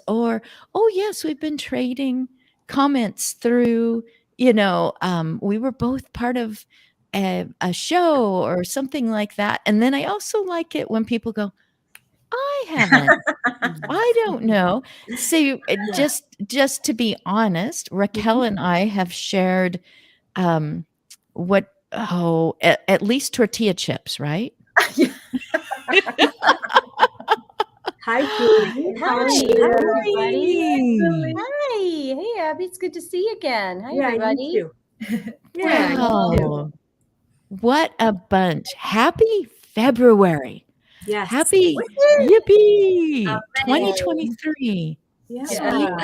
or, oh, yes, we've been trading comments through, we were both part of a show or something like that. And then I also like it when people go, I haven't. I don't know. So Yeah. just to be honest, Raquel Mhm. and I have shared what at least tortilla chips, right? Hi, Julie. How are Hi, hi you? everybody. Hi. Hi. Hey Abby, it's good to see you again. Hi Yeah, you everybody. too. Yeah, you too. Wow. What a bunch. Happy February. Yes. Happy yippee 2023. Sweet. Yeah.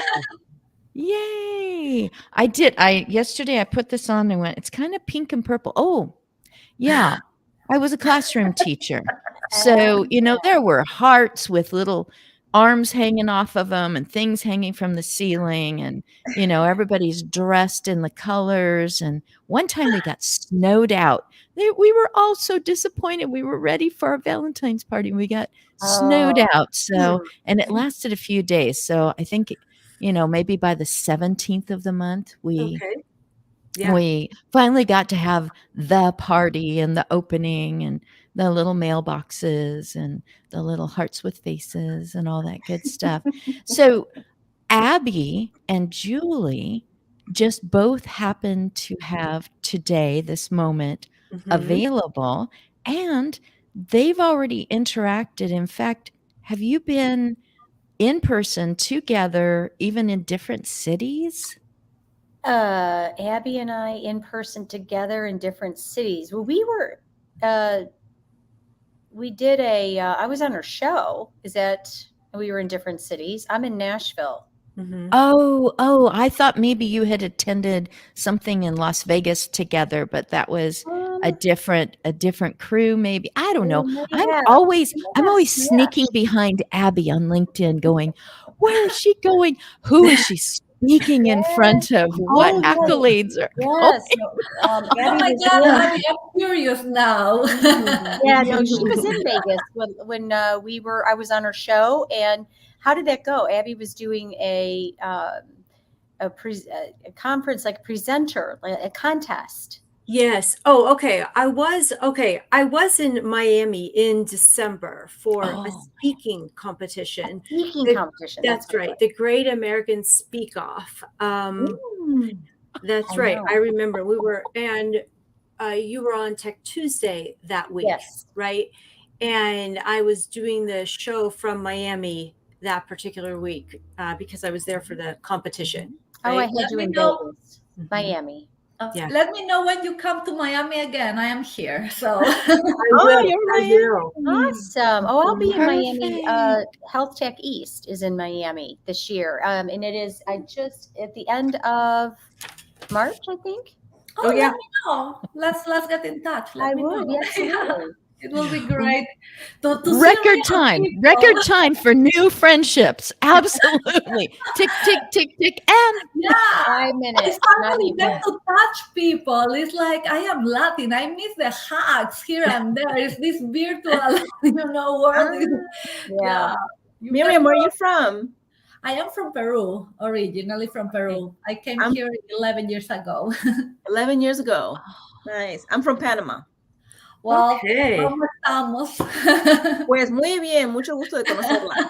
Yay. Yesterday I put this on and went, it's kind of pink and purple. Oh, yeah. I was a classroom teacher. So, there were hearts with little arms hanging off of them and things hanging from the ceiling. And, everybody's dressed in the colors. And one time we got snowed out. We were all so disappointed. We were ready for our Valentine's party and we got snowed Oh, out. So, Hmm. and it lasted a few days. So I think, maybe by the 17th of the month, Okay. Yeah. we finally got to have the party and the opening and the little mailboxes and the little hearts with faces and all that good stuff. So Abby and Julie just both happen to have today, this moment Hmm. available, and they've already interacted. In fact, have you been in person together, even in different cities? Abby and I in person together in different cities. Well, uh, we did I was on her show. We were in different cities. I'm in Nashville. Hmm. Oh, I thought maybe you had attended something in Las Vegas together, but that was Um, a different crew maybe. I don't know. we may I'm have, always we may I'm have always sneaking smashed. behind Abby on LinkedIn going, "Where is she going? Who is she speaking in Yes. front of? What Oh, yes. accolades are going?" Yes. No, Oh Abby my was God, in. I'm curious now. Yeah, no, she was in Vegas when I was on her show. And how did that go? Abby was doing a conference, like presenter, like a contest. Yes. Oh, okay. I was in Miami in December for a Oh, speaking competition. Speaking The- competition. That's that's what it right. The Great American Speak Off. was. Mm, That's I right. know. I remember and you were on Tech Tuesday that week, Yes. right? And I was doing the show from Miami that particular week because I was there for the competition, Oh, I right? had Let you me in know. Vegas, Mhm. Miami. Yeah, Let me know when you come to Miami again. I am here. So I oh, will. you're I will. Awesome. Oh, I'll be in Miami. perfect. Health Tech East is in Miami this year. And it is, I just, at the end of March, I think. Oh let yeah. me know. Let's get in touch. Let I me know. would, yeah, Yeah, absolutely. it will be great to see Record real time. people. Record time for new friendships. Absolutely. Tick, tick, tick, tick. And Yeah, 5 minutes, I not finally get even. to touch people. It's like I am Latin. I miss the hugs here and there. It's this virtual, world. Yeah. Yeah. You get, Miriam, where are you from? I am from Peru, originally from Okay. Peru. I came I'm here 11 years ago. 11 years ago. Nice. I'm from Panama. Well, Okay. ¿cómo estamos? Pues muy bien, mucho gusto de conocerla.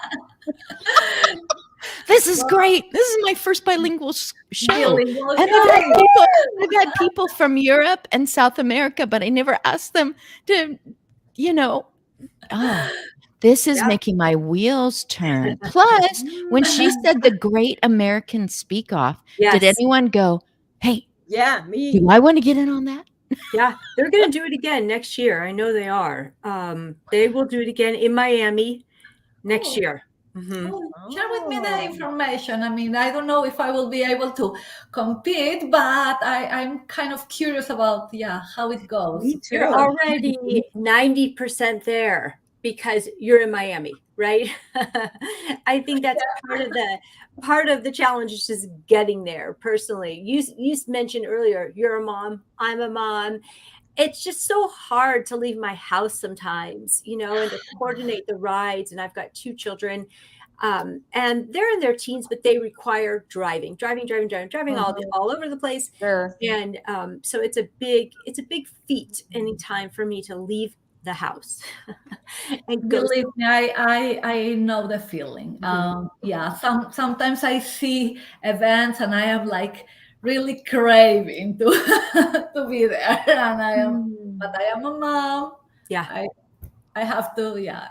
this is great. This is my first bilingual show. Bilingual And show. I've had people from Europe and South America, but I never asked them to, oh, this is Yeah. making my wheels turn. Plus, when she said the Great American Speak Off, did Yes. anyone go, hey, Yeah, me. do I want to get in on that? Yeah. They're going to do it again next year. I know they are. They will do it again in Miami next Oh. year. Mm-hmm. Oh, share with me the Oh. information. I mean, I don't know if I will be able to compete, but I'm kind of curious about, how it goes. Me too. You're already 90% there because you're in Miami, right? I think that's part of the challenge is just getting there personally. You mentioned earlier, you're a mom, I'm a mom. It's just so hard to leave my house sometimes, and to coordinate the rides. And I've got 2 children. And they're in their teens, but they require driving all over the place. Sure. And so it's a big feat anytime for me to leave the house and go. Believe me, I know the feeling. Yeah, sometimes I see events and I am like really craving to to be there, and but I am a mom. Yeah. I have to, yeah,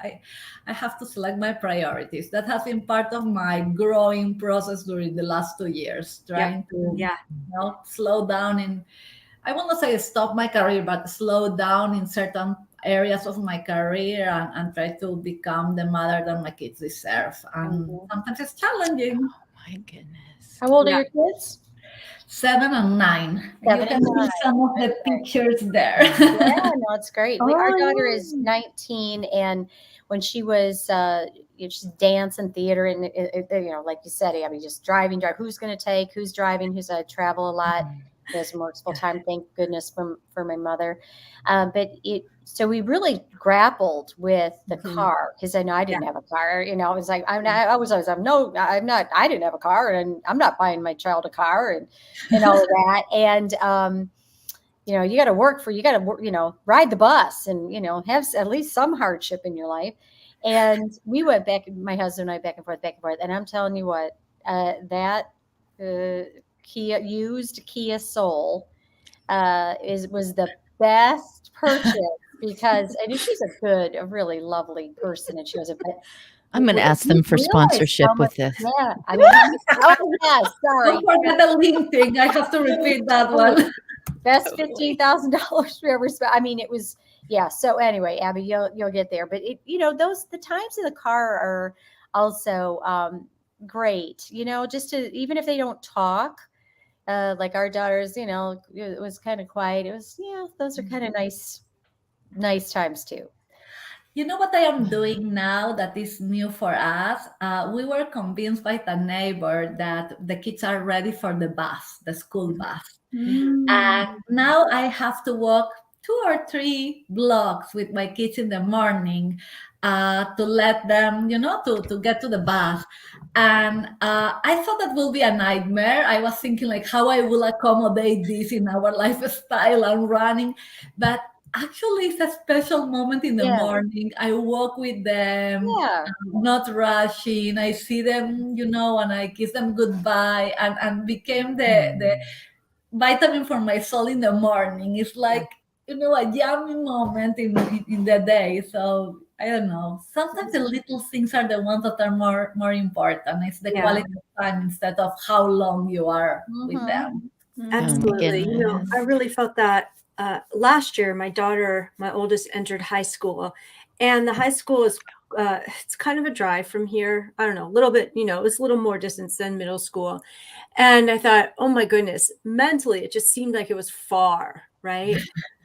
I have to select my priorities. That has been part of my growing process during the last 2 years, trying to slow down in, I want to say stop my career, but slow down in certain areas of my career, and try to become the mother that my kids deserve. And sometimes it's challenging. Oh my goodness. How old are your kids? 7 and 9. 7 You can and see 9. some of the pictures there. Yeah, no, it's great. Our Oh, daughter yeah. is 19, and when she was, she's dance and theater, and like you said, Abby, just driving. Who's going to take? Who's driving? Who's travel a lot? There's works full time. Thank goodness for my mother. So we really grappled with the car, because I know I didn't have a car. I was like, I didn't have a car, and I'm not buying my child a car, and all of that. And you got to work ride the bus, and have at least some hardship in your life. And we went back, my husband and I, back and forth. And I'm telling you what, that Kia Soul was the best purchase, because I know she's a really lovely person, and she was I'm going to ask them for sponsorship with this. Yeah, I mean, oh yeah, sorry. Don't forget the link thing. I have to repeat that one. Best $15,000 we ever spent. I mean, it was, yeah. So anyway, Abby, you'll get there. But the times in the car are also great. Just to, even if they don't talk, like our daughters, it was kind of quiet. It was, those are kind of nice times too. You know what I am doing now that is new for us? We were convinced by the neighbor that the kids are ready for the school bus. And now I have to walk 2 or 3 blocks with my kids in the morning to let them, to get to the bus. And I thought that will be a nightmare. I was thinking like how I will accommodate this in our lifestyle and running. But actually, it's a special moment in the morning. I walk with them, not rushing. I see them, and I kiss them goodbye, and became the vitamin for my soul in the morning. It's like, a yummy moment in the day. So I don't know. Sometimes the little things are the ones that are more important. It's the quality of time instead of how long you are with them. Absolutely. I really felt that last year. My oldest, entered high school, and the high school is it's kind of a drive from here. I don't know, a little bit, it's a little more distance than middle school. And I thought, oh my goodness, mentally, it just seemed like it was far, right?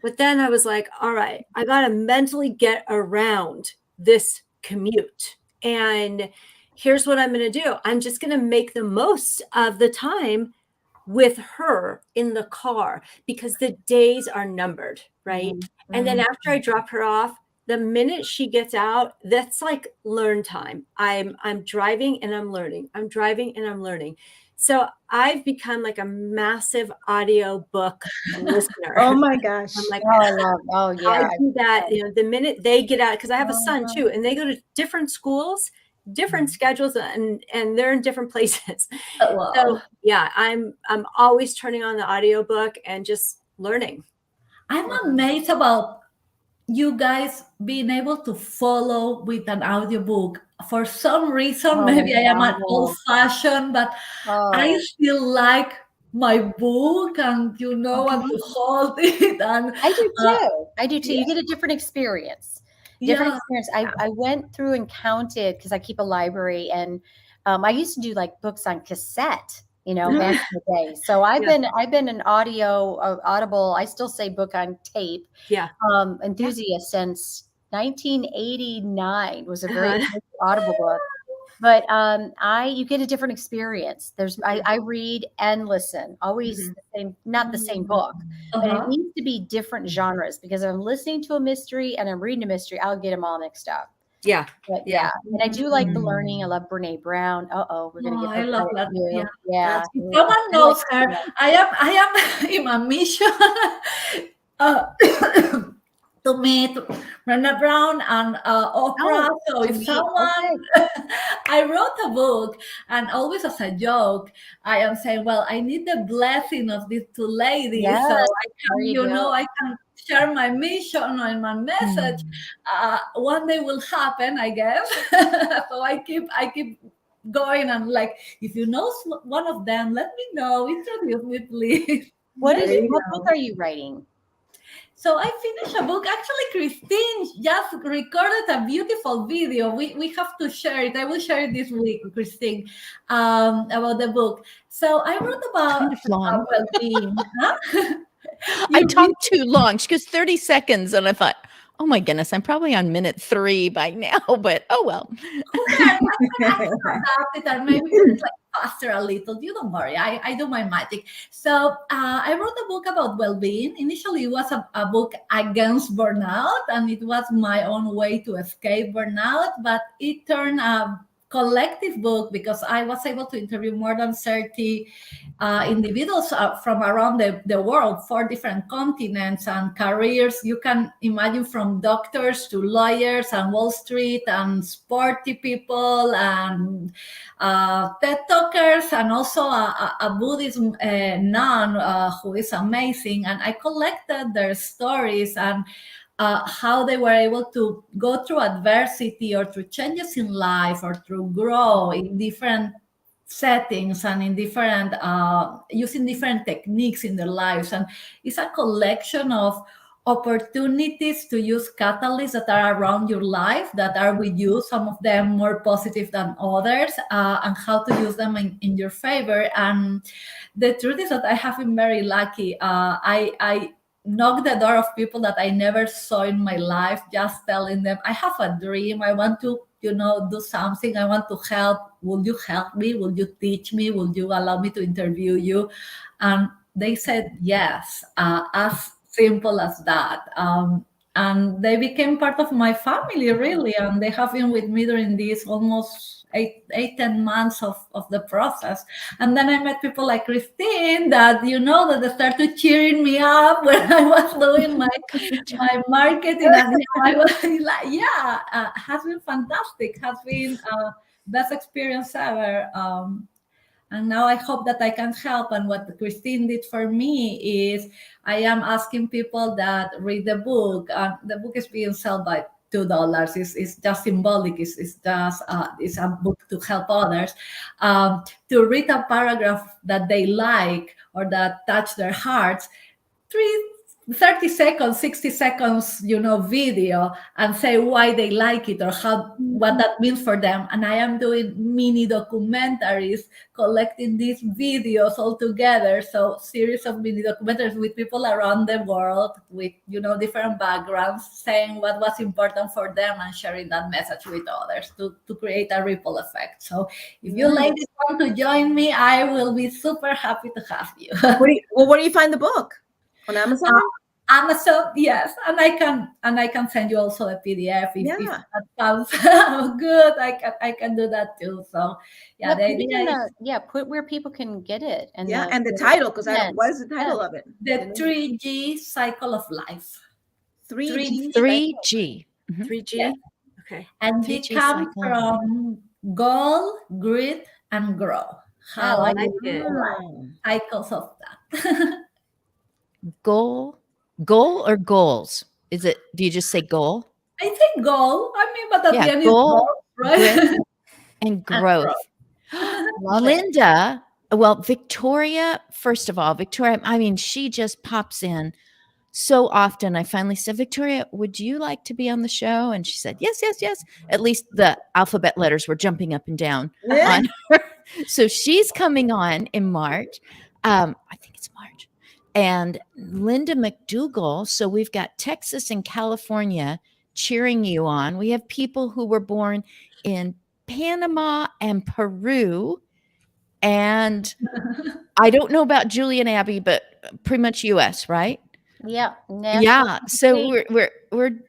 But then I was like, all right, I got to mentally get around this commute. And here's what I'm going to do. I'm just going to make the most of the time with her in the car, because the days are numbered, right? And then after I drop her off, the minute she gets out, that's like learn time. I'm driving and I'm learning. I'm driving and I'm learning. So I've become like a massive audio book listener. Oh my gosh. I'm like, I do that. The minute they get out, because I have a son too, and they go to different schools, different schedules, and they're in different places. Wow. So yeah, I'm always turning on the audiobook and just learning. I'm amazed about you guys being able to follow with an audiobook. For some reason, maybe I am an old-fashioned, but I still like my book, and and to hold it. And I do too. You get a different experience. I went through and counted, because I keep a library, and I used to do like books on cassette, back in the day. So I've been an audible, I still say book on tape, enthusiast since 1989. Was a very audible book. But you get a different experience. I read and listen, always the same, not the same book, but it needs to be different genres, because if I'm listening to a mystery and I'm reading a mystery, I'll get them all mixed up. Yeah. But Yeah. and I do like the learning. I love Brene Brown. We're gonna Oh, give I her love credit that. too. Yeah. Yeah. That's- If someone I like knows her, that. I am in a mission uh, to meet Brenda Brown and Oprah. Oh, So to if meet. someone, Okay. I wrote a book, and always as a joke, I am saying, well, I need the blessing of these two ladies, Yes, so I there can, you go. I can share my mission and my message. One day will happen, I guess. So I keep going and like, if you know one of them, let me know. Introduce me, please. What There you what go. book are you writing? So I finished a book. Actually, Christine just recorded a beautiful video. We have to share it. I will share it this week, Christine, about the book. So I wrote about Kind of long. well-being. Huh? I You talked too long. She goes 30 seconds. And I thought, oh my goodness, I'm probably on minute 3 by now, but oh well. adapt it or maybe it's like faster a little. You don't worry. I do my magic. So I wrote a book about well-being. Initially, it was a book against burnout, and it was my own way to escape burnout. But it turned a collective book because I was able to interview more than 30 individuals from around the world, 4 different continents and careers. You can imagine from doctors to lawyers and Wall Street and sporty people and TED talkers, and also a Buddhist nun who is amazing. And I collected their stories and how they were able to go through adversity or through changes in life or through grow in different settings and in different using different techniques in their lives. And it's a collection of opportunities to use catalysts that are around your life, that are with you, some of them more positive than others, and how to use them in your favor. And the truth is that I have been very lucky. I knock the door of people that I never saw in my life, just telling them, I have a dream. I want to, do something. I want to help. Will you help me? Will you teach me? Will you allow me to interview you? And they said yes, as simple as that. And they became part of my family, really. And they have been with me during these almost 10 months of the process. And then I met people like Christine that, that they started cheering me up when I was doing my marketing. And I was like, has been fantastic, has been best experience ever. And now I hope that I can help. And what Christine did for me is I am asking people that read the book. The book is being sold by $2. It's just symbolic. It's just it's a book to help others, to read a paragraph that they like or that touch their hearts. 30 seconds, 60 seconds, video, and say why they like it or what that means for them. And I am doing mini documentaries, collecting these videos all together. So series of mini documentaries with people around the world with, different backgrounds, saying what was important for them and sharing that message with others to create a ripple effect. So if you ladies want to join me, I will be super happy to have you. Where do you find the book? On Amazon? Amazon, yes, and I can send you also a PDF if that sounds good. I can do that too. So the idea is put where people can get it, and and the title, because what is the title of it? The 3G cycle of life. 3G. 3G. 3G. Yes. Okay. And 3G it comes cycle. from goal, grit, and grow. How I I like do it. cycles of that. Goal or goals? Do you just say goal? I think goal. I mean, but at the end goal, is goal, right? grit, and growth. Linda, Victoria, first of all, I mean, she just pops in so often. I finally said, Victoria, would you like to be on the show? And she said, yes, yes, yes. At least the alphabet letters were jumping up and down on her. So she's coming on in March. I think it's March. And Linda McDougall. So we've got Texas and California cheering you on. We have people who were born in Panama and Peru. And I don't know about Julie and Abby, but pretty much US, right? Yeah. Yeah. So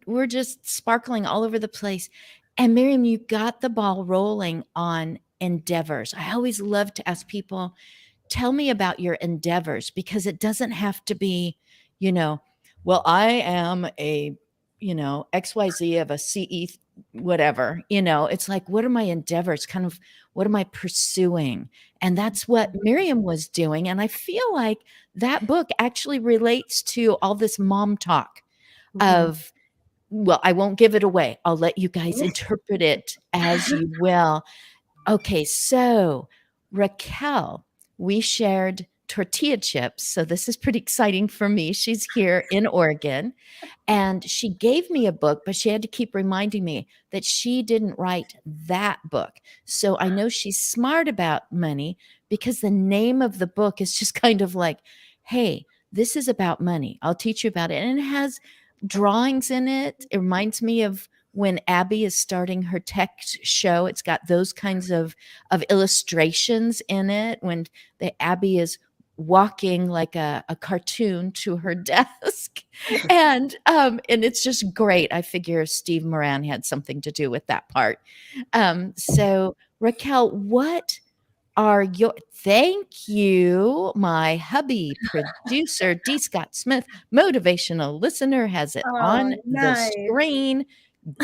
we're just sparkling all over the place. And Miriam, you got the ball rolling on endeavors. I always love to ask people, tell me about your endeavors, because it doesn't have to be, well, I am a, XYZ of a CE, whatever, it's like, what are my endeavors? Kind of, what am I pursuing? And that's what Miriam was doing. And I feel like that book actually relates to all this mom talk of, well, I won't give it away. I'll let you guys interpret it as you will. Okay, so Raquel, we shared tortilla chips. So this is pretty exciting for me. She's here in Oregon, and she gave me a book, but she had to keep reminding me that she didn't write that book. So I know she's smart about money, because the name of the book is just kind of like, hey, this is about money. I'll teach you about it. And it has drawings in it. It reminds me of when Abby is starting her tech show. It's got those kinds of illustrations in it, when the Abby is walking like a cartoon to her desk. And it's just great. I figure Steve Moran had something to do with that part. So Raquel, what are your, thank you, my hubby, producer, D. Scott Smith, motivational listener, has it on the Nice. screen.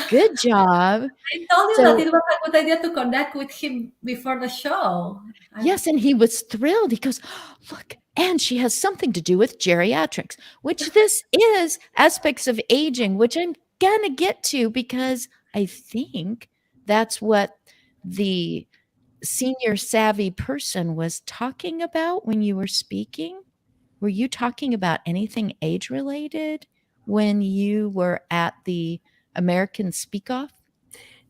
Good job. I told you So- that it was a good idea to connect with him before the show. Yes, and he was thrilled. He goes, look, and she has something to do with geriatrics, which this is aspects of aging, which I'm going to get to, because I think that's what the senior savvy person was talking about when you were speaking. Were you talking about anything age related when you were at the American Speak Off?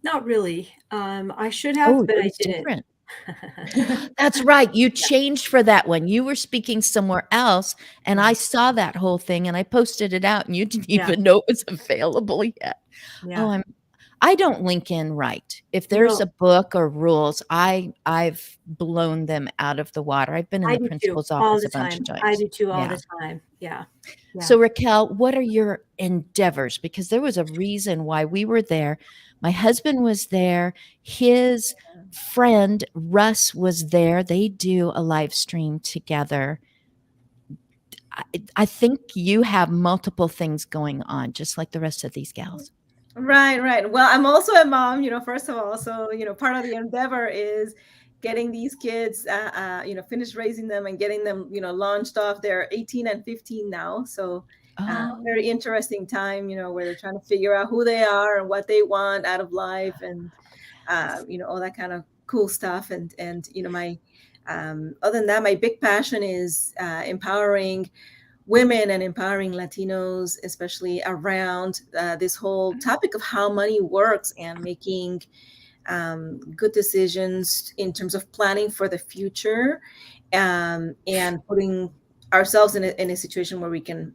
Not really. I should have, but it I was didn't. different. That's right. You changed for that one. You were speaking somewhere else, and I saw that whole thing, and I posted it out, and you didn't even know it was available yet. Yeah. Oh, I don't link in right. If there's a book or rules, I've blown them out of the water. I've been in I the do too, principal's all office the a bunch of time. times. I do too, all Yeah. the time. Yeah. So Raquel, what are your endeavors? Because there was a reason why we were there. My husband was there. His friend Russ was there. They do a live stream together. I think you have multiple things going on, just like the rest of these gals. Right. Well, I'm also a mom, first of all. So, part of the endeavor is getting these kids, finished raising them and getting them, launched off. They're 18 and 15 now. So very interesting time, where they're trying to figure out who they are and what they want out of life, and, all that kind of cool stuff. And my, other than that, my big passion is empowering women and empowering Latinos, especially around this whole topic of how money works, and making good decisions in terms of planning for the future, and putting ourselves in a situation where we can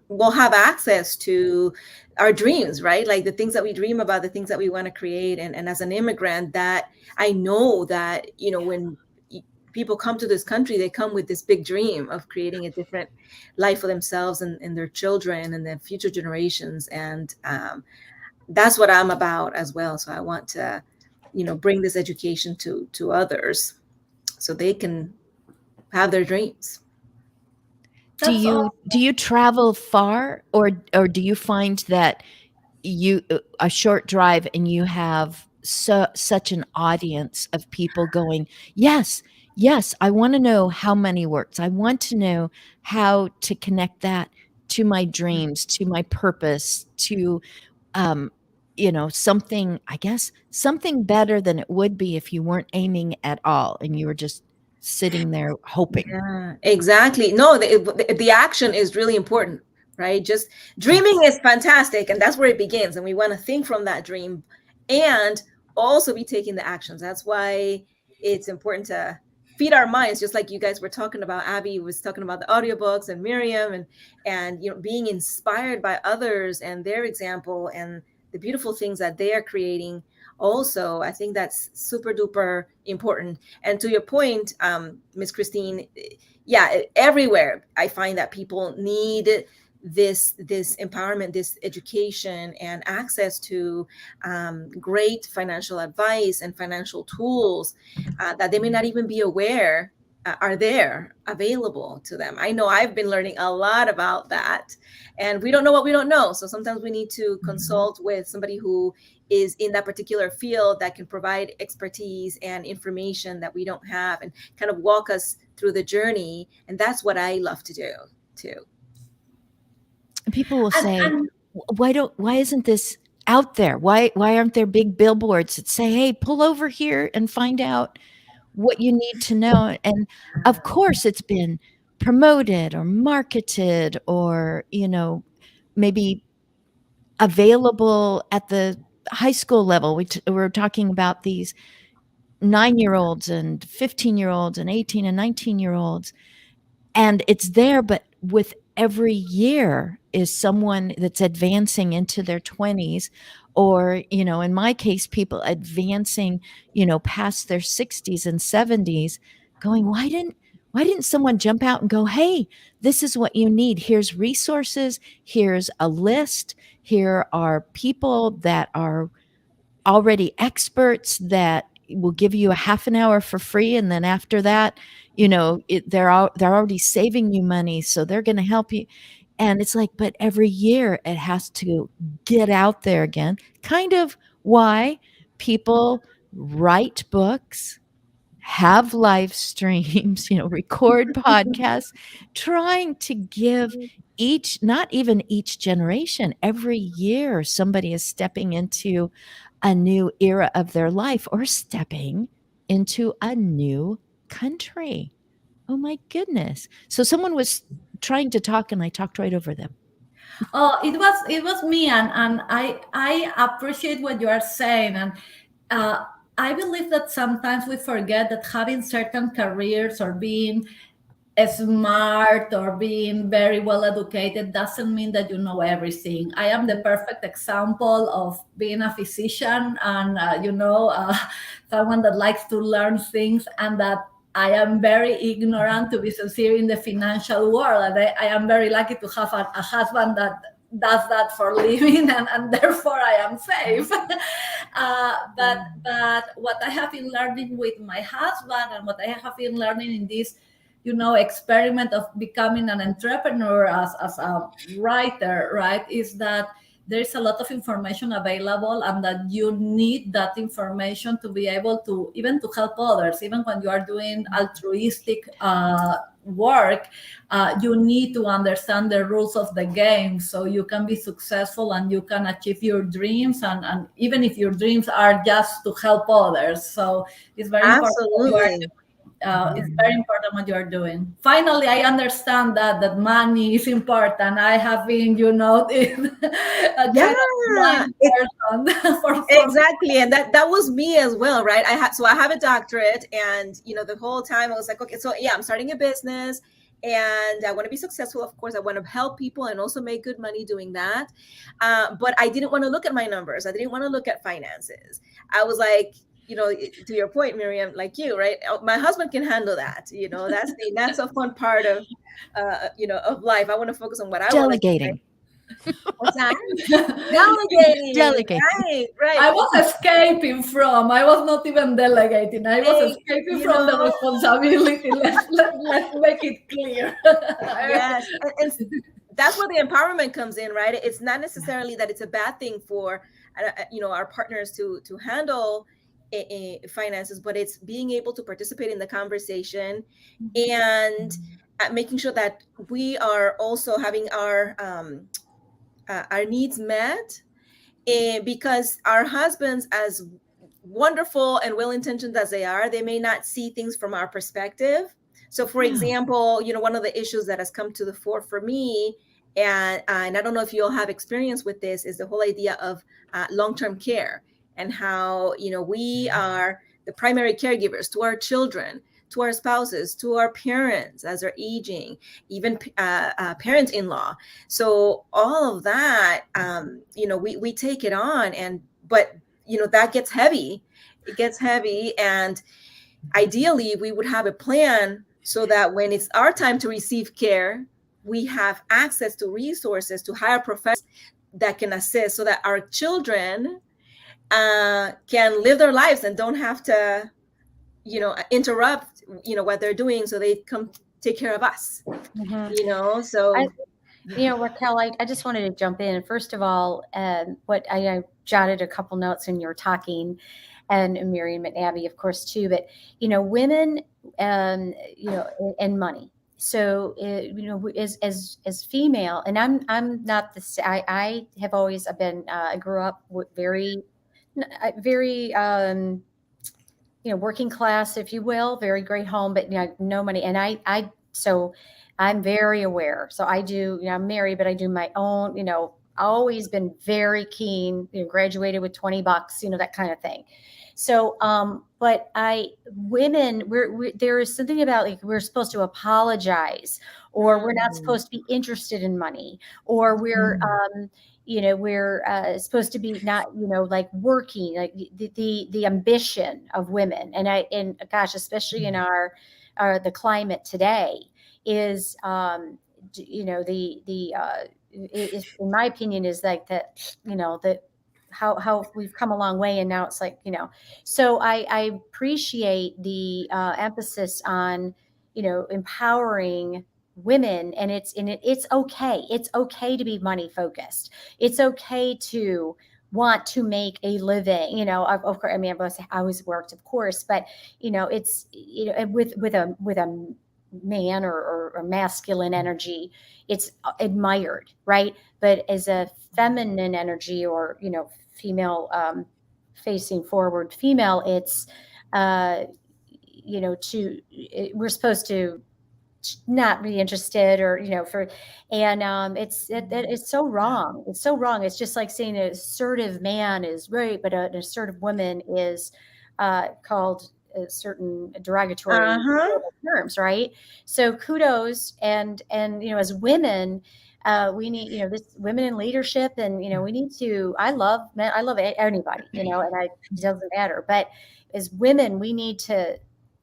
we'll have access to our dreams, right? Like the things that we dream about, the things that we want to create. And as an immigrant, that I know that, when people come to this country, they come with this big dream of creating a different life for themselves and their children and their future generations. And that's what I'm about as well. So I want to, bring this education to others so they can have their dreams. Do you travel far, or do you find that a short drive and you have such an audience of people going, yes, I want to know how money works. I want to know how to connect that to my dreams, to my purpose, to something, I guess, something better than it would be if you weren't aiming at all and you were just sitting there hoping. Yeah, exactly. No, the action is really important, right? Just dreaming is fantastic, and that's where it begins. And we want to think from that dream and also be taking the actions. That's why it's important to feed our minds, just like you guys were talking about. Abby was talking about the audiobooks, and Miriam, and being inspired by others and their example and the beautiful things that they are creating. Also, I think that's super duper important. And to your point, Miss Christine, yeah, everywhere I find that people need this empowerment, this education, and access to great financial advice and financial tools that they may not even be aware are there available to them. I know I've been learning a lot about that, and we don't know what we don't know. So sometimes we need to consult with somebody who is in that particular field that can provide expertise and information that we don't have, and kind of walk us through the journey. And that's what I love to do too. And people will say, And why isn't this out there? Why aren't there big billboards that say, hey, pull over here and find out what you need to know? And of course it's been promoted or marketed, or, maybe available at the high school level. We're talking about these 9-year-olds and 15-year-olds and 18 and 19-year-olds. And it's there, but with every year is someone that's advancing into their 20s, or, in my case, people advancing, past their 60s and 70s, going, why didn't someone jump out and go, hey, this is what you need. Here's resources. Here's a list. Here are people that are already experts that will give you a half an hour for free, and then after that, they're already saving you money, so they're going to help you. And it's like, but every year it has to get out there again. Kind of why people write books, have live streams, record podcasts, trying to give not even each generation, every year somebody is stepping into a new era of their life, or stepping into a new country. Oh my goodness. So someone was trying to talk and I talked right over them. oh, it was me, and I appreciate what you are saying, and I believe that sometimes we forget that having certain careers or being smart or being very well educated doesn't mean that you know everything. I am the perfect example of being a physician, and someone that likes to learn things, and that I am very ignorant, to be sincere, in the financial world. And I am very lucky to have a husband that does that for a living, and therefore I am safe. But what I have been learning with my husband, and what I have been learning in this experiment of becoming an entrepreneur as a writer, right, is that there's a lot of information available, and that you need that information to be able to even to help others. Even when you are doing altruistic work, you need to understand the rules of the game so you can be successful and you can achieve your dreams, and even if your dreams are just to help others. So it's very important. It's very important what you're doing. Finally, I understand that money is important. I have been, a kind of blind person for Exactly, and that was me as well, right? I have a doctorate, and the whole time I was like, okay, so yeah, I'm starting a business, and I want to be successful. Of course, I want to help people and also make good money doing that. But I didn't want to look at my numbers. I didn't want to look at finances. I was like, to your point, Miriam, like you, right? My husband can handle that. That's a fun part of, of life. I want to focus on what I want to do. Delegating. What's that? Delegating. Delegating. Right. I was escaping from. I was not even delegating. I was escaping from the responsibility. Let's make it clear. Yes, and that's where the empowerment comes in, right? It's not necessarily that it's a bad thing for our partners to handle finances, but it's being able to participate in the conversation, and making sure that we are also having our needs met, because our husbands, as wonderful and well-intentioned as they are, they may not see things from our perspective. So for example, one of the issues that has come to the fore for me, and I don't know if you all have experience with this, is the whole idea of long-term care, and how we are the primary caregivers to our children, to our spouses, to our parents as they're aging, even parent-in-law. So all of that, we take it on, but that gets heavy. It gets heavy, and ideally we would have a plan so that when it's our time to receive care, we have access to resources, to hire professionals that can assist, so that our children can live their lives and don't have to, interrupt, what they're doing, so they come take care of us. So Raquel, I just wanted to jump in. First of all, what I jotted a couple notes when you were talking, and Miriam and Abby, of course, too. But women, and money. So as female, and I'm not the. I have always been. I grew up with very working class, if you will, very great home, but no money. And so I'm very aware. So I do, I'm married, but I do my own, always been very keen, graduated with $20, that kind of thing. So, but women, there is something about, like, we're supposed to apologize, or we're not supposed to be interested in money, or we're supposed to be not, like, working, like the ambition of women. And gosh, especially in the climate today is, in my opinion, is like that, how we've come a long way. And now it's like, so I appreciate the emphasis on, empowering women. And it's okay. It's okay to be money focused. It's okay to want to make a living, of course. I mean, I always worked, of course, but it's, with a man or masculine energy, it's admired, right? But as a feminine energy, or female, facing forward female, it's we're supposed to not be interested, or it's so wrong. It's so wrong. It's just like saying an assertive man is right, but an assertive woman is called certain derogatory terms, right? So kudos, and as women, we need, this women in leadership, and we need to. I love men. I love anybody, and it doesn't matter. But as women, we need to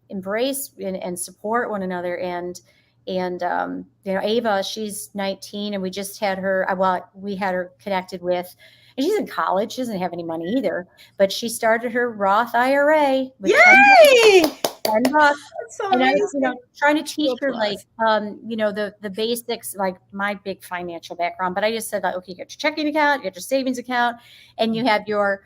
embrace and support one another. And Ava, she's 19, and we just had her. We had her connected with. And she's in college. She doesn't have any money either, but she started her Roth IRA with Yay! $10. So and I was, trying to teach her, like, the basics, like my big financial background. But I just said, like, okay, you got your checking account, you got your savings account, and you have your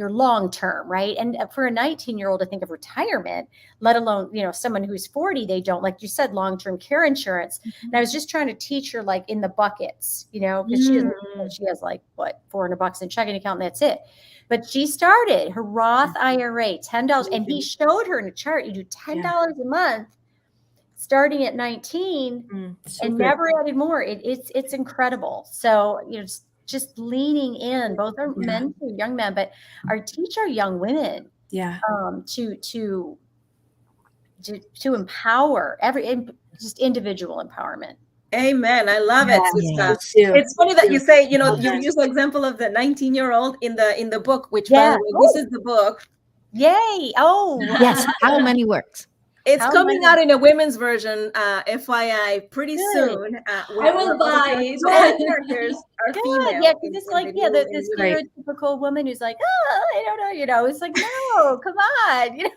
long term, right? And for a 19-year-old to think of retirement, let alone, someone who's 40, they don't, like you said, long-term care insurance. And I was just trying to teach her, like, in the buckets, because she has like, what, $400 in checking account, and that's it. But she started her Roth IRA, $10, and he showed her in a chart, you do $10 a month starting at 19, and never added more. It's incredible. So, just leaning in, both our men, young men, but teach our young women, to empower just individual empowerment. Amen. I love it, sister. It's funny that you say, you use the example of the 19-year-old in the book, which, by the way, this is the book. Yay! Oh, yes. How Money Works. It's coming out in a women's version, FYI, pretty soon. I will buy it. All the characters are female. Yeah, because it's like, the stereotypical woman who's like, oh, I don't know, it's like, no, come on, it's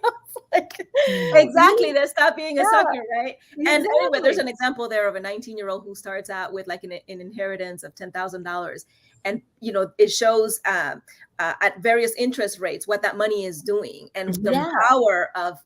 like, exactly. They stop being a sucker, right? Exactly. And anyway, there's an example there of a 19-year-old who starts out with, like, an inheritance of $10,000, and it shows at various interest rates what that money is doing, and the power of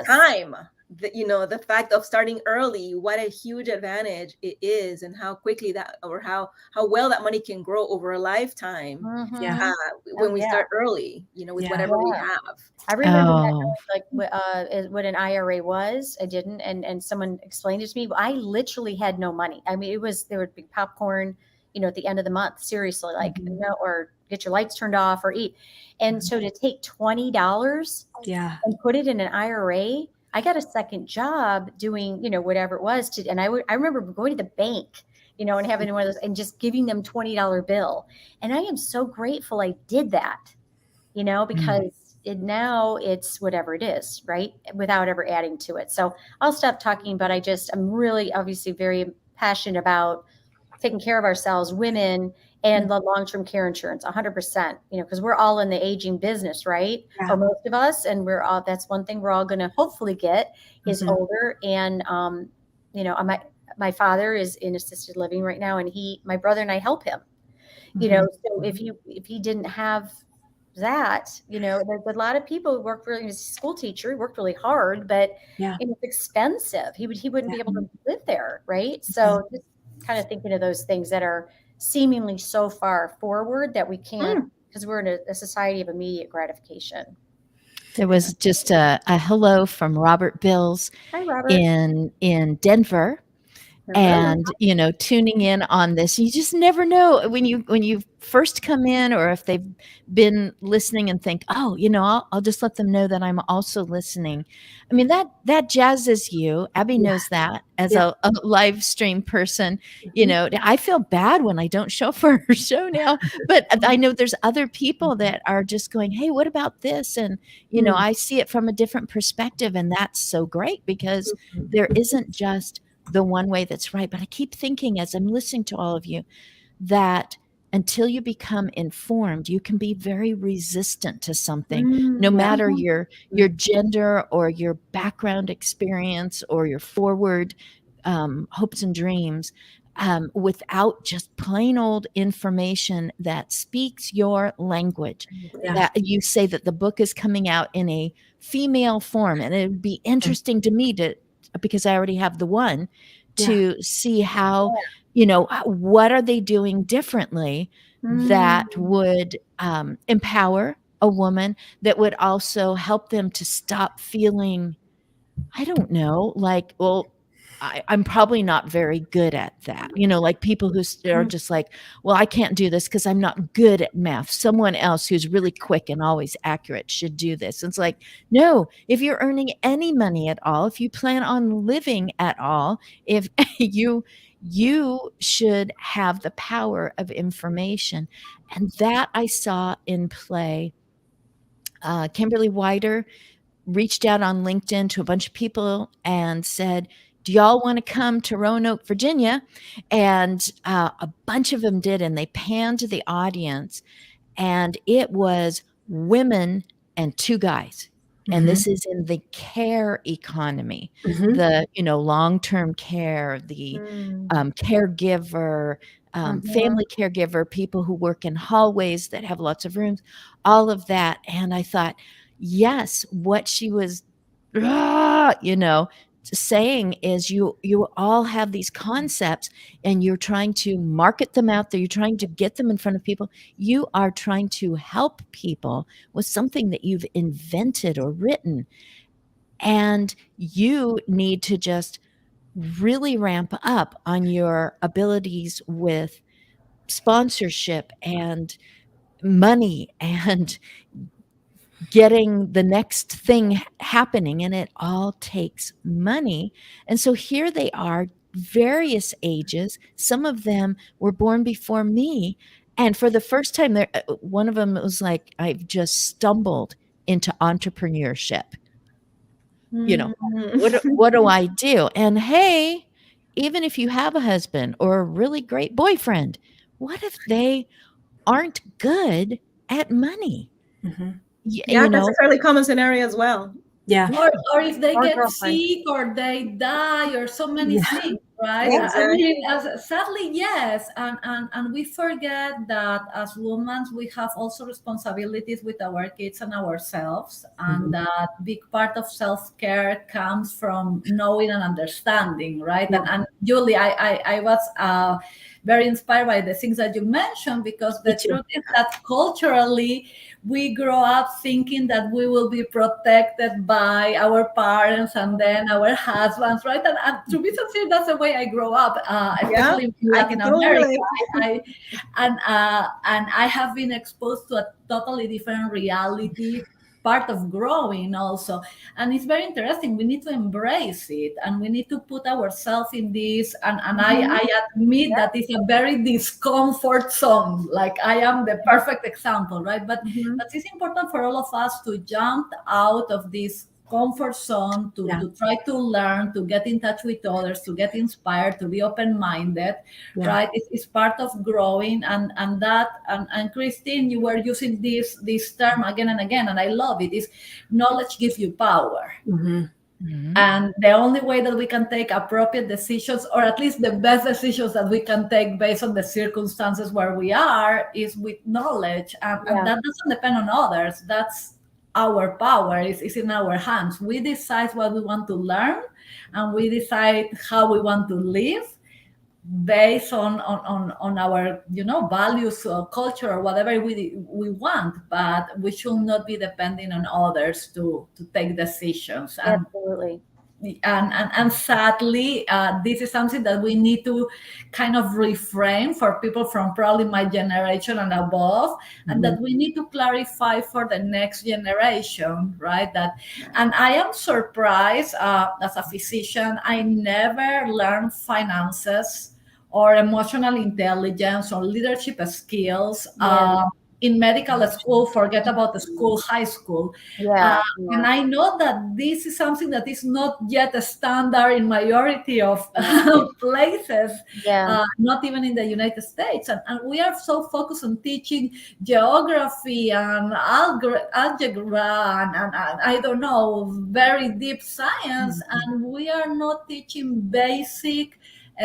time. The fact of starting early, what a huge advantage it is, and how quickly how well that money can grow over a lifetime. When we start early, with whatever we have. I remember that, what an IRA was. I didn't, and someone explained it to me. I literally had no money. I mean, there would be popcorn, at the end of the month, seriously, like, or get your lights turned off or eat. And so to take $20 and put it in an IRA, I got a second job doing, whatever it was and I remember going to the bank, and having one of those and just giving them $20 bill. And I am so grateful I did that, because now it's whatever it is, right? Without ever adding to it. So I'll stop talking, but I'm really obviously very passionate about taking care of ourselves, women, and the long-term care insurance, 100%, because we're all in the aging business, right? Yeah. Or most of us, and we're all, that's one thing we're all going to hopefully get is older. And, my father is in assisted living right now, and my brother and I help him, so if he didn't have that, there's a lot of people who work really, he's a school teacher, he worked really hard, but it's expensive. He wouldn't be able to live there. Right. So just kind of thinking of those things that are seemingly so far forward that we can't, because we're in a society of immediate gratification. There was just a hello from Robert Bills. Hi, Robert. in Denver. And, tuning in on this, you just never know when you first come in, or if they've been listening and think, oh, I'll just let them know that I'm also listening. I mean, that jazzes you. Abby knows that as a live stream person. I feel bad when I don't show for her show now, but I know there's other people that are just going, hey, what about this? And, I see it from a different perspective, and that's so great, because there isn't just the one way that's right. But I keep thinking, as I'm listening to all of you, that until you become informed, you can be very resistant to something, no matter your gender or your background experience or your forward hopes and dreams, without just plain old information that speaks your language. That you say that the book is coming out in a female form, and it would be interesting to me because I already have the one, to see how, what are they doing differently that would empower a woman, that would also help them to stop feeling, I don't know, like, well, I'm probably not very good at that. Like people who are just like, well, I can't do this because I'm not good at math. Someone else who's really quick and always accurate should do this. And it's like, no, if you're earning any money at all, if you plan on living at all, if you should have the power of information. And that I saw in play. Kimberly Wider reached out on LinkedIn to a bunch of people and said, do y'all want to come to Roanoke, Virginia? And a bunch of them did, and they panned to the audience, and it was women and two guys. And this is in the care economy, the long-term care, the caregiver, family caregiver, people who work in hallways that have lots of rooms, all of that. And I thought, yes, what she was, saying is you all have these concepts, and you're trying to market them out there. You're trying to get them in front of people. You are trying to help people with something that you've invented or written. And you need to just really ramp up on your abilities with sponsorship and money and getting the next thing happening, and it all takes money. And so here they are, various ages. Some of them were born before me, and for the first time, one of them was like, I've just stumbled into entrepreneurship. What do I do? And hey, even if you have a husband or a really great boyfriend, what if they aren't good at money? That's a fairly common scenario as well. Yeah. Or if they get girlfriend. sick, or they die, or so many things, right? Yeah, I mean, sadly, yes. And we forget that as women, we have also responsibilities with our kids and ourselves. And that big part of self-care comes from knowing and understanding, right? And Julie, I was very inspired by the things that you mentioned, because the truth is that culturally, we grow up thinking that we will be protected by our parents and then our husbands, right? And to be sincere, that's the way I grow up, especially in Latin America. And I have been exposed to a totally different reality, part of growing also. And it's very interesting. We need to embrace it, and we need to put ourselves in this. And I admit that it's a very discomfort zone. Like, I am the perfect example, right? But it's important for all of us to jump out of this comfort zone to, Yeah. to try to learn, to get in touch with others, to get inspired, to be open-minded, Yeah. right? It's part of growing, and Christine, you were using this term again and again, and I love it. Is knowledge gives you power. Mhm. And the only way that we can take appropriate decisions, or at least the best decisions that we can take based on the circumstances where we are, is with knowledge. And that doesn't depend on others. That's our power. It's in our hands. We decide what we want to learn, and we decide how we want to live based on our values or culture or whatever we want, but we should not be depending on others to take decisions. Absolutely. And sadly, this is something that we need to kind of reframe for people from probably my generation and above, and that we need to clarify for the next generation, right? And I am surprised, as a physician, I never learned finances or emotional intelligence or leadership skills in medical school. Forget about the school, high school. And I know that this is something that is not yet a standard in majority of places, not even in the United States. And we are so focused on teaching geography and algebra and I don't know, very deep science, and we are not teaching basic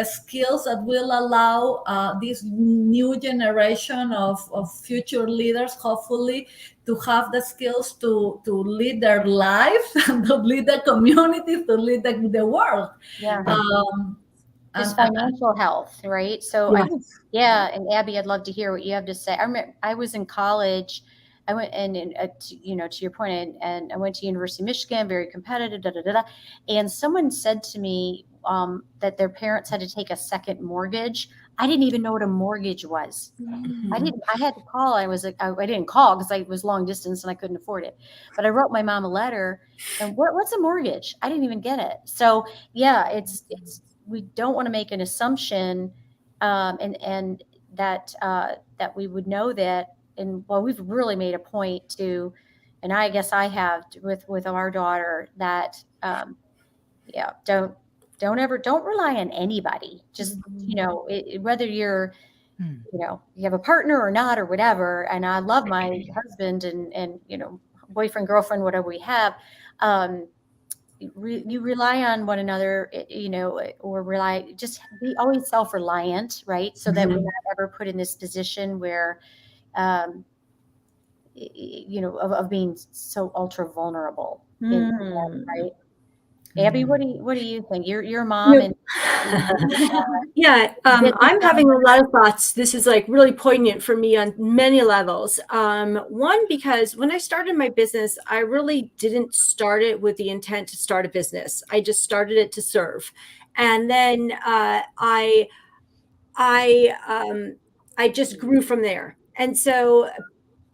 skills that will allow this new generation of future leaders, hopefully, to have the skills to lead their lives and to lead the communities, to lead the world. Just financial health, right? So and Abby, I'd love to hear what you have to say. I remember I was in college. I went to your point, and I went to University of Michigan, very competitive, and someone said to me that their parents had to take a second mortgage. I didn't even know what a mortgage was. I had to call. I didn't call because I was long distance and I couldn't afford it. But I wrote my mom a letter. And what's a mortgage? I didn't even get it. So it's we don't want to make an assumption, and that we would know that. And we've really made a point to, and I guess I have with our daughter that don't rely on anybody. Just whether you're you have a partner or not or whatever. And I love my husband and boyfriend, girlfriend, whatever we have. You rely on one another, or just be always self-reliant, right? So that we're not ever put in this position where, of being so ultra vulnerable, right? Abby, what do you think? You're a mom, and I'm having a lot of thoughts. This is like really poignant for me on many levels. One, because when I started my business, I really didn't start it with the intent to start a business. I just started it to serve, and then I just grew from there. And so,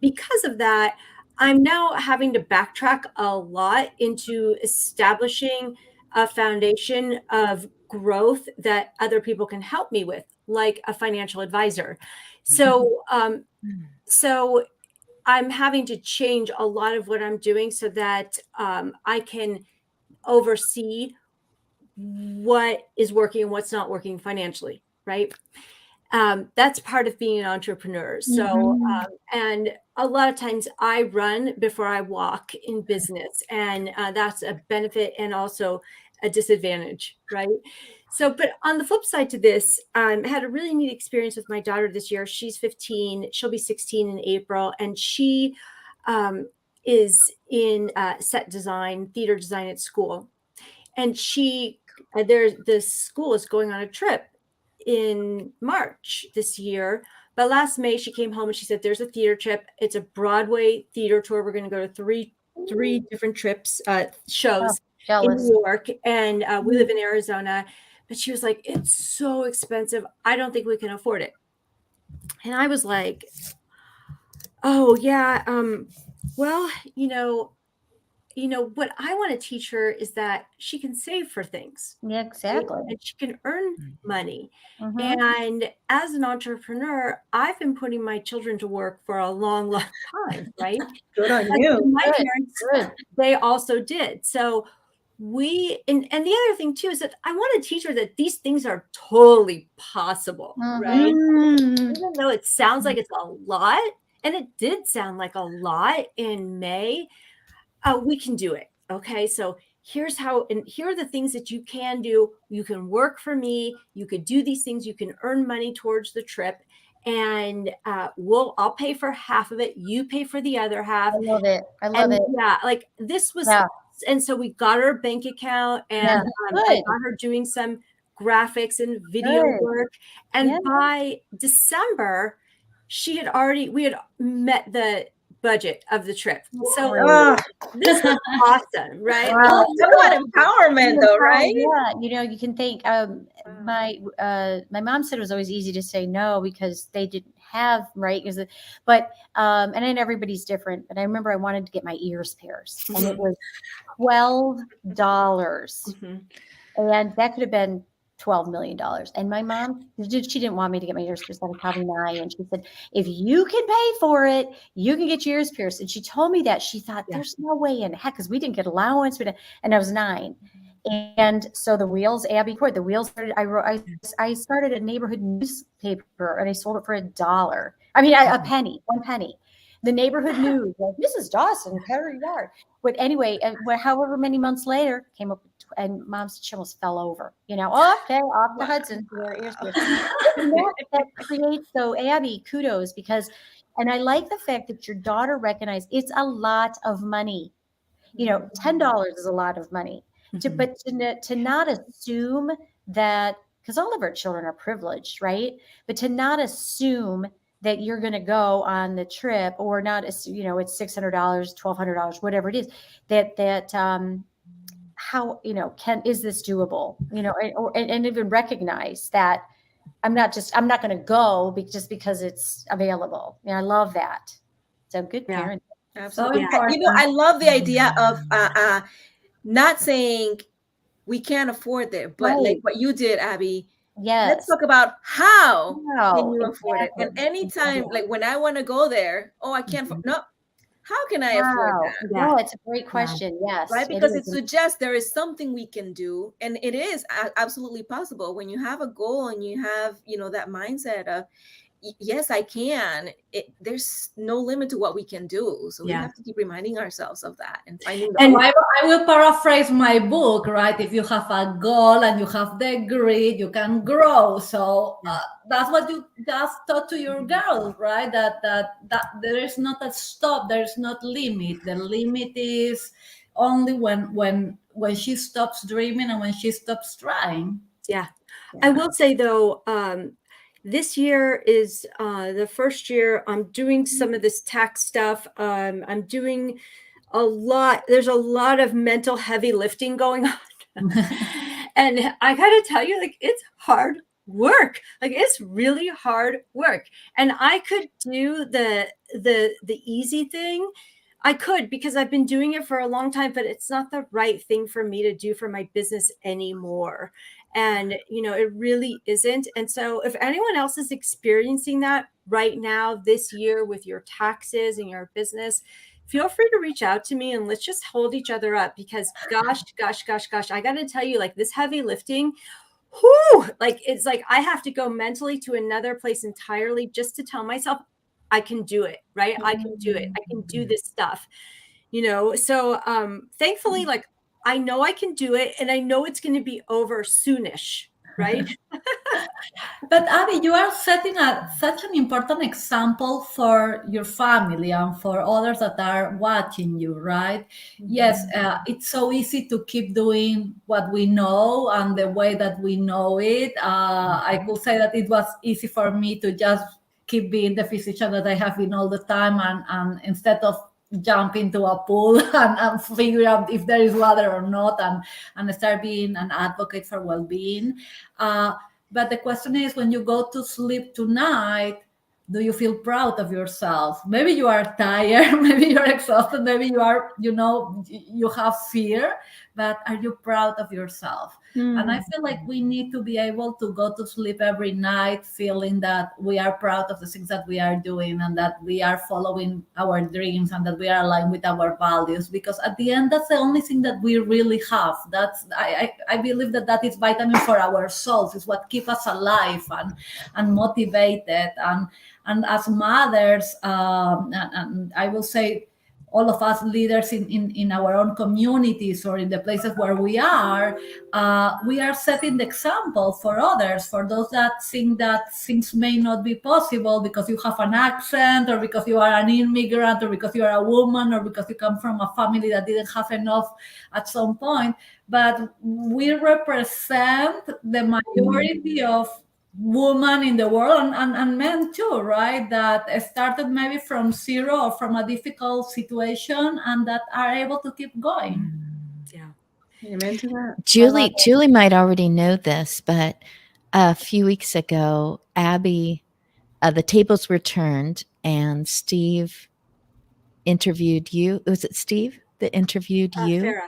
because of that, I'm now having to backtrack a lot into establishing a foundation of growth that other people can help me with, like a financial advisor. So, so I'm having to change a lot of what I'm doing so that I can oversee what is working and what's not working financially, right? That's part of being an entrepreneur. So, and a lot of times I run before I walk in business, and that's a benefit and also a disadvantage, right? So, but on the flip side to this, I had a really neat experience with my daughter this year. She's 15, she'll be 16 in April, and she is in set design, theater design at school. And the school is going on a trip in March this year. But last May, she came home and she said, there's a theater trip. It's a Broadway theater tour. We're going to go to three different shows in New York. And we live in Arizona. But she was like, it's so expensive. I don't think we can afford it. And I was like, oh, yeah. Well, what I want to teach her is that she can save for things. Yeah, Right? exactly. And she can earn money. Mhm. And as an entrepreneur, I've been putting my children to work for a long, long time, right? Good on But you. my Good, parents, good. they also did. So and the other thing too is that I want to teach her that these things are totally possible, right? Mm. Even though it sounds like it's a lot, and it did sound like a lot in May, we can do it. Okay. So here's how, and here are the things that you can do. You can work for me. You could do these things. You can earn money towards the trip. And I'll pay for half of it. You pay for the other half. I love it. I love And it. yeah, like this was, Yeah. and so we got her a bank account, and Yeah. I Good. got her doing some graphics and video Good. work. And Yeah. by December, we had met the budget of the trip. So Great. Ah, this was awesome, right? Wow. talk about empowerment, though, right? Yeah, you can think. My mom said it was always easy to say no because they didn't have right. But and then everybody's different. But I remember I wanted to get my ears pierced, and it was $12, Mhm. and that could have been $12 million. And my mom, she didn't want me to get my ears pierced. I was probably 9, and she said, "If you can pay for it, you can get your ears pierced." And she told me that she thought, "There's no way in heck," because we didn't get allowance. And I was 9. And so the Wheels, Abbey Court, the Wheels started. I started a neighborhood newspaper, and I sold it for $1. I mean, a penny, 1 penny. The neighborhood news, like Mrs. Dawson, Perry Yard. But anyway, however many months later, came up, and Mom said she almost fell over. Okay, off to Hudson. And that creates, so Abby, kudos, because, and I like the fact that your daughter recognized it's a lot of money. $10 is a lot of money. But to not assume that, because all of our children are privileged, right? But to not assume that you're going to go on the trip, or not, it's $600, $1,200, whatever it is, that how, is this doable? And even recognize that I'm not going to go just because it's available. I love that. So good Yeah. parent. Absolutely. Yeah. important. I love the idea of not saying we can't afford it, but like Right. what you did, Abby. Let's Yes. talk about how Wow, can you afford it. And exactly. anytime, like when I want to go there, I can't. No, how can I afford Wow. that? Yeah. No, it's a great question. Yes. Right, it because it is. suggests there is something we can do, and it is absolutely possible when you have a goal and you have that mindset of yes, I can. There's no limit to what we can do, so we Yeah. have to keep reminding ourselves of that and finding the And I will paraphrase my book, right? If you have a goal and you have the grit, you can grow. So that's what you just taught to your girls, right? That there is not a stop, there is not limit. The limit is only when she stops dreaming and when she stops trying. Yeah. I will say though, this year is the first year I'm doing some of this tax stuff. I'm doing a lot. There's a lot of mental heavy lifting going on. And I gotta tell you, like, it's hard work. Like, it's really hard work. And I could do the easy thing. I could, because I've been doing it for a long time, but it's not the right thing for me to do for my business anymore. And, it really isn't. And so if anyone else is experiencing that right now this year with your taxes and your business, feel free to reach out to me and let's just hold each other up, because gosh, I got to tell you, like, this heavy lifting, like, it's like I have to go mentally to another place entirely just to tell myself I can do it, right? I can do it. I can do this stuff, So thankfully, like, I know I can do it, and I know it's going to be over soonish, right? But Abby, you are setting such an important example for your family and for others that are watching you, right? Yes, it's so easy to keep doing what we know and the way that we know it. I could say that it was easy for me to just keep being the physician that I have been all the time, and instead of jump into a pool and figure out if there is water or not, and start being an advocate for well-being. But the question is, when you go to sleep tonight, Do you feel proud of yourself? Maybe you are tired, maybe you're exhausted, maybe you are, you have fear, but are you proud of yourself? And I feel like we need to be able to go to sleep every night feeling that we are proud of the things that we are doing, and that we are following our dreams, and that we are aligned with our values. Because at the end, that's the only thing that we really have. That's I believe that that is vitamin for our souls. It's what keeps us alive and motivated. And as mothers, and I will say, all of us leaders in our own communities or in the places where we are setting the example for others, for those that think that things may not be possible because you have an accent, or because you are an immigrant, or because you are a woman, or because you come from a family that didn't have enough at some point. But we represent the majority of women in the world, and men too, right? That started maybe from zero or from a difficult situation, and that are able to keep going. Yeah. Amen to that. Julie might already know this, but a few weeks ago, Abby, the tables were turned, and Steve interviewed you. Was it Steve that interviewed you?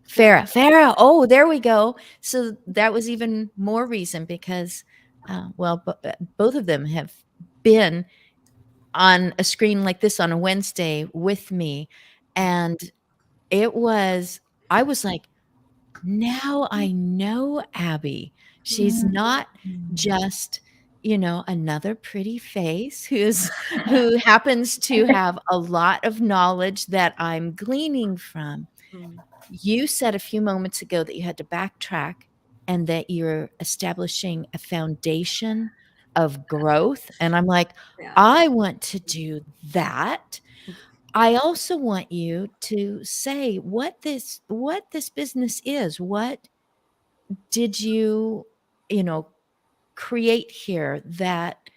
Farah. Oh, there we go. So that was even more reason, because, both of them have been on a screen like this on a Wednesday with me. And I was like, now I know Abby. She's not just, another pretty face who happens to have a lot of knowledge that I'm gleaning from. You said a few moments ago that you had to backtrack, and that you're establishing a foundation of growth. And I'm like, I want to do that. I also want you to say what this business is. What did you create here that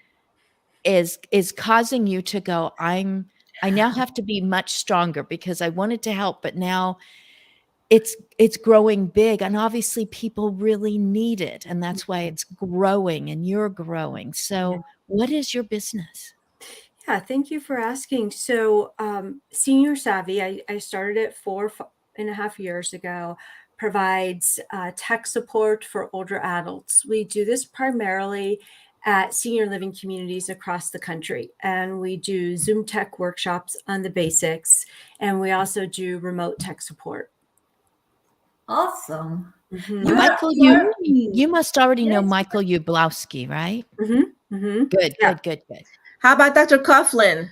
is causing you to go, I now have to be much stronger, because I wanted to help, but now it's growing big, and obviously people really need it, and that's why it's growing, and you're growing. So what is your business? Yeah, thank you for asking. So, Senior Savvy, I started it 4.5 years ago, provides tech support for older adults. We do this primarily at senior living communities across the country, and we do Zoom tech workshops on the basics, and we also do remote tech support. Awesome. Michael, you must already know Michael Ublowski, right? Good. How about Dr. Coughlin?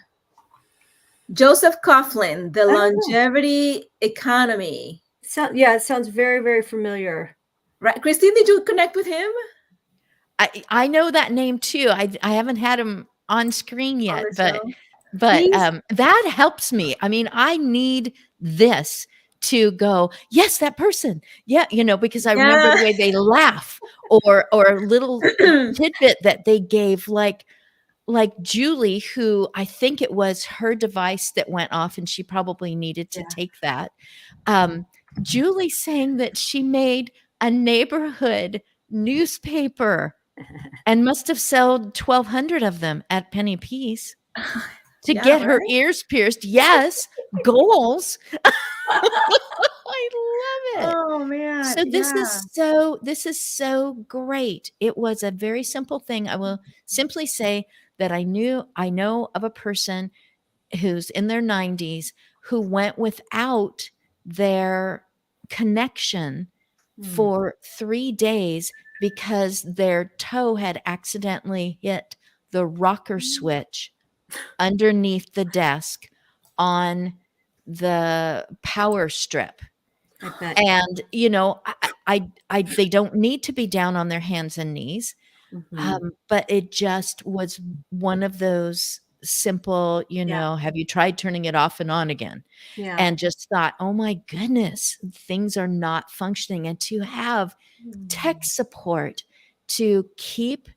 Joseph Coughlin, the longevity economy. So yeah, it sounds very, very familiar. Right, Christine, did you connect with him? I know that name too. I haven't had him on screen yet, but that helps me. I mean, I need this to go, yes, that person. Yeah, because I remember the way they laugh, or a little tidbit that they gave, like Julie, who I think it was her device that went off, and she probably needed to take that. Julie saying that she made a neighborhood newspaper and must have sold 1,200 of them at penny piece to get her ears pierced. Yes, goals. I love it. Oh man! So this is so great. It was a very simple thing. I will simply say that I know of a person who's in their 90s who went without their connection for 3 days because their toe had accidentally hit the rocker switch underneath the desk on the power strip. And they don't need to be down on their hands and knees. But it just was one of those simple, have you tried turning it off and on again? And just thought, oh my goodness, things are not functioning. And to have tech support to keep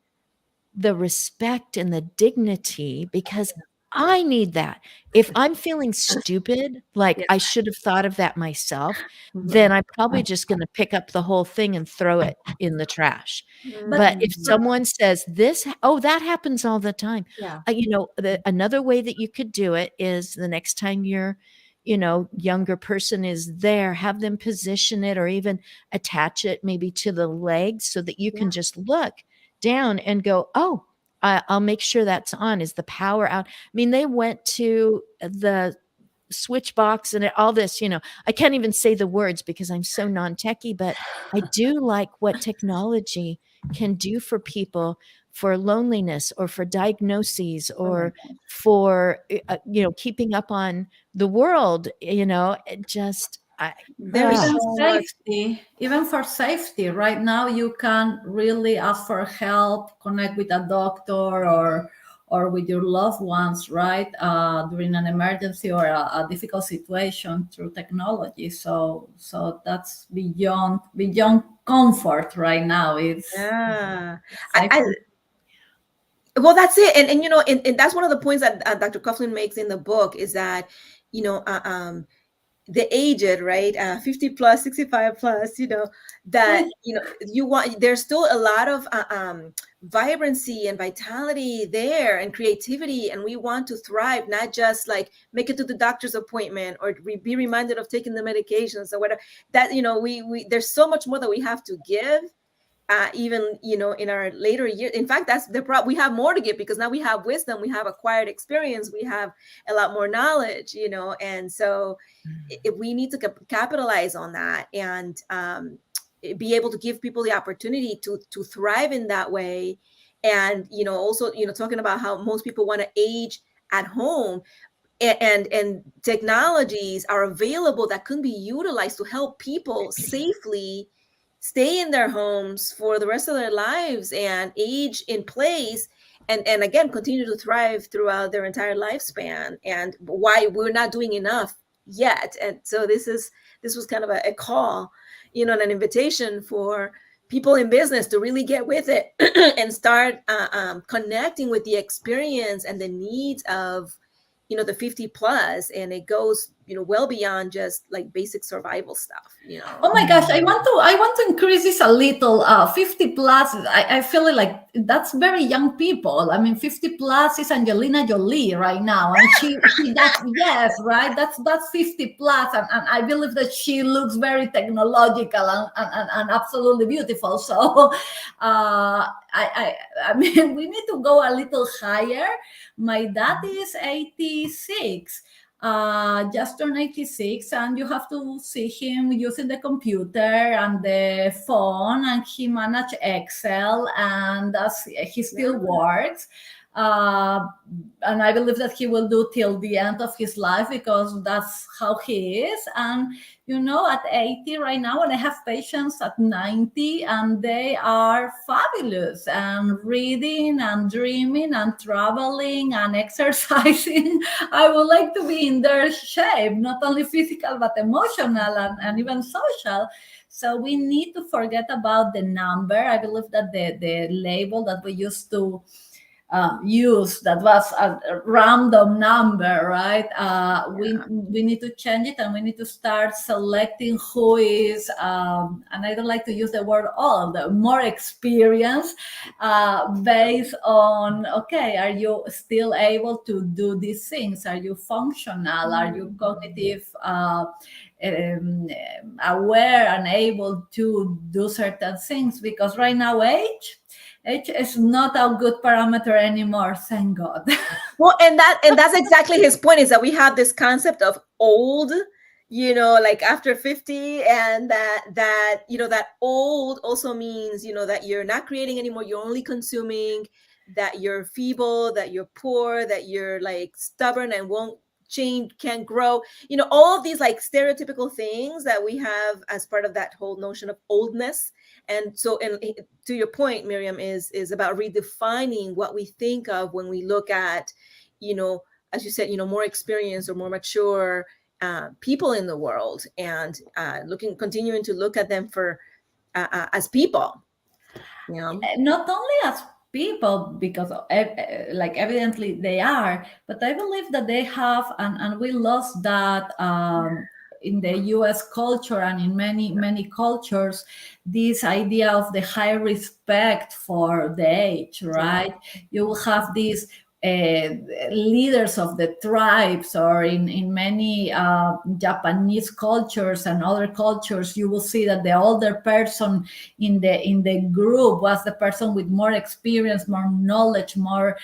the respect and the dignity, because I need that. If I'm feeling stupid, like Yeah. I should have thought of that myself, Mhm. then I'm probably just gonna pick up the whole thing and throw it in the trash. But But if Mhm. someone says this, oh, that happens all the time. Yeah. Another way that you could do it is the next time your, younger person is there, have them position it or even attach it maybe to the legs so that you Yeah. can just look down and go, oh, I'll make sure that's on. Is the power out? I mean, they went to the switch box and all this, I can't even say the words because I'm so non-techie, but I do like what technology can do for people for loneliness or for diagnoses Oh my or gosh. for, keeping up on the world, it just, There's ah, even so much. safety, even for safety, right now you can really ask for help, connect with a doctor or with your loved ones, right? During an emergency or a difficult situation through technology. So that's beyond comfort right now. It's Yeah. I safety. well, that's it. And that's one of the points that Dr. Coughlin makes in the book is that, you know, uh, um, the aged, right, 50 plus, 65 plus, that you want, there's still a lot of vibrancy and vitality there and creativity, and we want to thrive, not just like make it to the doctor's appointment or be reminded of taking the medications or whatever. That, we there's so much more that we have to give, even in our later years. In fact, that's the problem. We have more to give because now we have wisdom, we have acquired experience, we have a lot more knowledge, and so we need to capitalize on that, and be able to give people the opportunity to thrive in that way. And also, talking about how most people want to age at home, and technologies are available that can be utilized to help people safely stay in their homes for the rest of their lives and age in place, and again continue to thrive throughout their entire lifespan, and why we're not doing enough yet. And so this was kind of a call, and an invitation for people in business to really get with it and start connecting with the experience and the needs of the 50 plus, and it goes well beyond just like basic survival stuff. Oh my gosh, I want to increase this a little. 50 plus, I feel like that's very young people. I mean, 50 plus is Angelina Jolie right now, and she that's yes, right? That's 50 plus, and I believe that she looks very technological and absolutely beautiful. So, I mean, we need to go a little higher. My dad is 86, just turned 86, and you have to see him using the computer and the phone, and he managed Excel, and he still works. And I believe that he will do till the end of his life because that's how he is. And at 80 right now, and I have patients at 90, and they are fabulous and reading and dreaming and traveling and exercising. I would like to be in their shape, not only physical, but emotional and even social. So we need to forget about the number. I believe that the label that we used to use, that was a random number, right? We need to change it, and we need to start selecting who is, and I don't like to use the word old, more experienced, based on, okay, are you still able to do these things? Are you functional? Are you cognitive, aware and able to do certain things? Because right now, age is not a good parameter anymore, thank God. Well, and that's exactly his point, is that we have this concept of old, like after 50, and that old also means, that you're not creating anymore, you're only consuming, that you're feeble, that you're poor, that you're like stubborn and won't change, can't grow, all of these like stereotypical things that we have as part of that whole notion of oldness. And so, and to your point, Miriam, is about redefining what we think of when we look at, as you said, more experienced or more mature people in the world, and continuing to look at them for as people. Not only as people because like evidently they are, but I believe that they have, and we lost that in the US culture and in many cultures, this idea of the high respect for the age, right? You will have these leaders of the tribes, or in many Japanese cultures and other cultures, you will see that the older person in the group was the person with more experience, more knowledge, more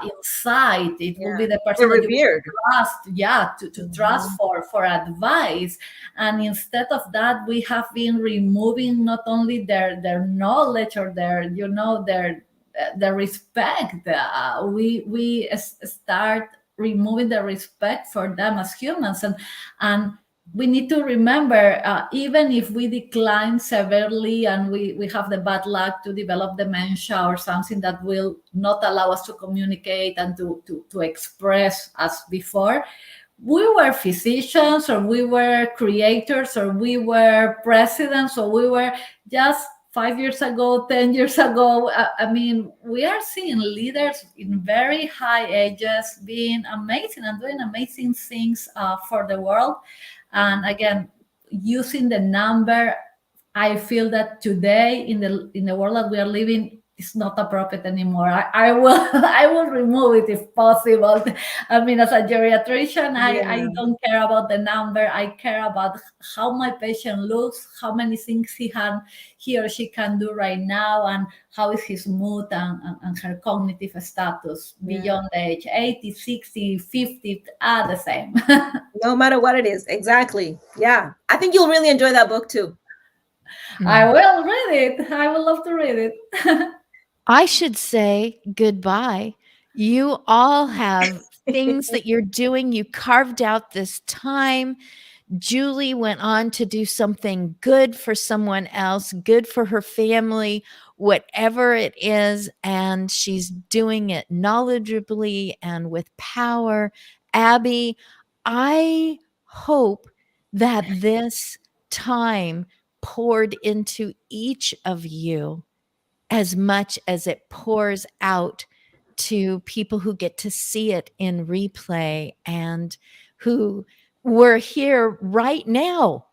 insight. It will be the person They're that you revered. trust, to trust for advice. And instead of that, we have been removing not only their knowledge or their respect. We start removing the respect for them as humans, and we need to remember, even if we decline severely and we have the bad luck to develop dementia or something that will not allow us to communicate and to express as before, we were physicians, or we were creators, or we were presidents, or we were just 5 years ago, 10 years ago. I mean, we are seeing leaders in very high ages being amazing and doing amazing things for the world. And again, using the number, I feel that today in the world that we are living is not appropriate anymore. I will I will remove it if possible. I mean, as a geriatrician, I don't care about the number. I care about how my patient looks, how many things he or she can do right now, and how is his mood and her cognitive status beyond the age 80, 60, 50, the same. No matter what it is. Exactly. Yeah. I think you'll really enjoy that book too. I will read it. I would love to read it. I should say goodbye. You all have things that you're doing. You carved out this time. Julie went on to do something good for someone else, good for her family, whatever it is. And she's doing it knowledgeably and with power. Abby, I hope that this time poured into each of you as much as it pours out to people who get to see it in replay and who were here right now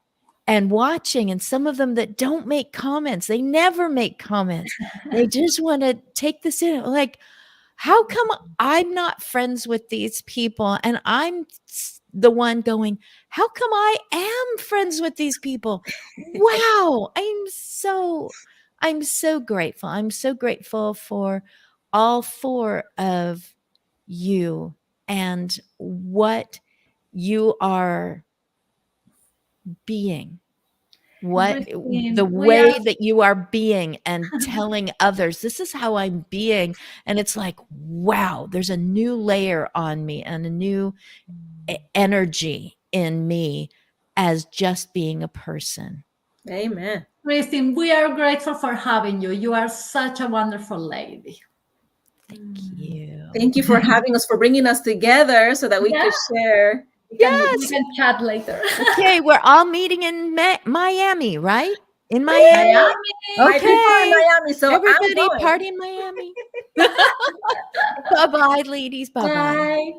and watching, and some of them that don't make comments. They never make comments. They just want to take this in. Like, how come I'm not friends with these people? And I'm the one going, how come I am friends with these people? Wow. I'm so grateful. I'm so grateful for all four of you and what you are being. What Christine, the we way are that you are being and telling others, this is how I'm being. And it's like, wow, there's a new layer on me and a new energy in me as just being a person. Amen. Christine, we are grateful for having you. You are such a wonderful lady. Thank you. Thank you for having us, for bringing us together so that we could share. We Yes. can chat later. Okay, we're all meeting in Miami, right? In Miami. Miami. My people are in Okay. Miami, so Everybody I'm going. party in Miami. Bye-bye, ladies. Bye-bye. Bye.